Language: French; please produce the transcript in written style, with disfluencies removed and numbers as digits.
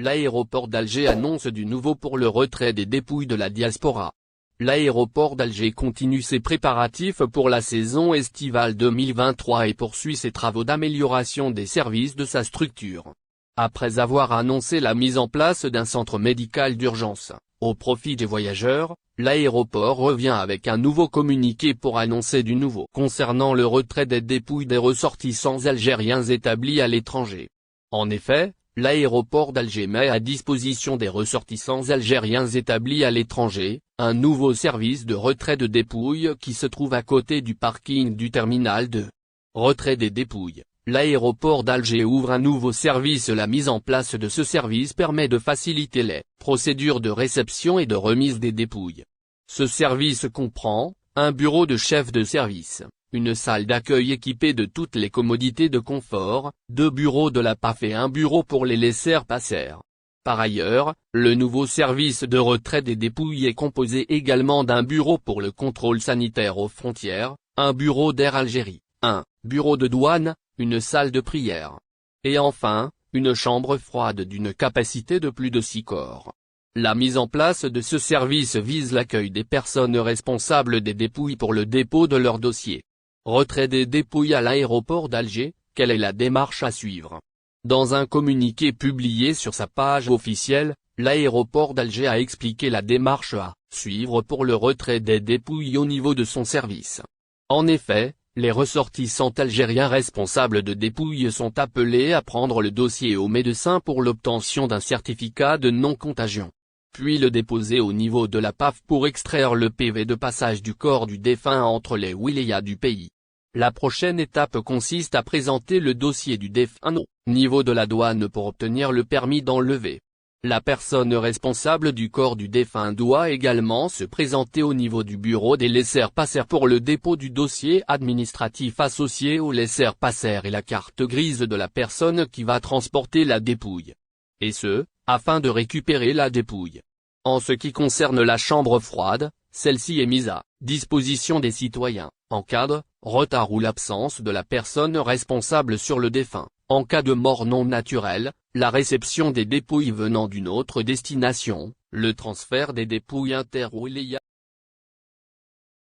L'aéroport d'Alger annonce du nouveau pour le retrait des dépouilles de la diaspora. L'aéroport d'Alger continue ses préparatifs pour la saison estivale 2023 et poursuit ses travaux d'amélioration des services de sa structure. Après avoir annoncé la mise en place d'un centre médical d'urgence, au profit des voyageurs, l'aéroport revient avec un nouveau communiqué pour annoncer du nouveau concernant le retrait des dépouilles des ressortissants algériens établis à l'étranger. En effet, l'aéroport d'Alger met à disposition des ressortissants algériens établis à l'étranger, un nouveau service de retrait de dépouilles qui se trouve à côté du parking du terminal de retrait des dépouilles. L'aéroport d'Alger ouvre un nouveau service. La mise en place de ce service permet de faciliter les procédures de réception et de remise des dépouilles. Ce service comprend un bureau de chef de service, une salle d'accueil équipée de toutes les commodités de confort, 2 bureaux de la PAF et un bureau pour les laisseurs-passer. Par ailleurs, le nouveau service de retrait des dépouilles est composé également d'un bureau pour le contrôle sanitaire aux frontières, un bureau d'Air Algérie, un bureau de douane, une salle de prière. Et enfin, une chambre froide d'une capacité de plus de 6 corps. La mise en place de ce service vise l'accueil des personnes responsables des dépouilles pour le dépôt de leur dossier. Retrait des dépouilles à l'aéroport d'Alger, quelle est la démarche à suivre? Dans un communiqué publié sur sa page officielle, l'aéroport d'Alger a expliqué la démarche à suivre pour le retrait des dépouilles au niveau de son service. En effet, les ressortissants algériens responsables de dépouilles sont appelés à prendre le dossier au médecin pour l'obtention d'un certificat de non-contagion, puis le déposer au niveau de la PAF pour extraire le PV de passage du corps du défunt entre les wilayas du pays. La prochaine étape consiste à présenter le dossier du défunt au niveau de la douane pour obtenir le permis d'enlever. La personne responsable du corps du défunt doit également se présenter au niveau du bureau des laisseurs-passer pour le dépôt du dossier administratif associé au laisseur-passer et la carte grise de la personne qui va transporter la dépouille. Et ce, afin de récupérer la dépouille. En ce qui concerne la chambre froide, celle-ci est mise à disposition des citoyens, en cas de retard ou l'absence de la personne responsable sur le défunt, en cas de mort non naturelle, la réception des dépouilles venant d'une autre destination, le transfert des dépouilles inter-wilayas.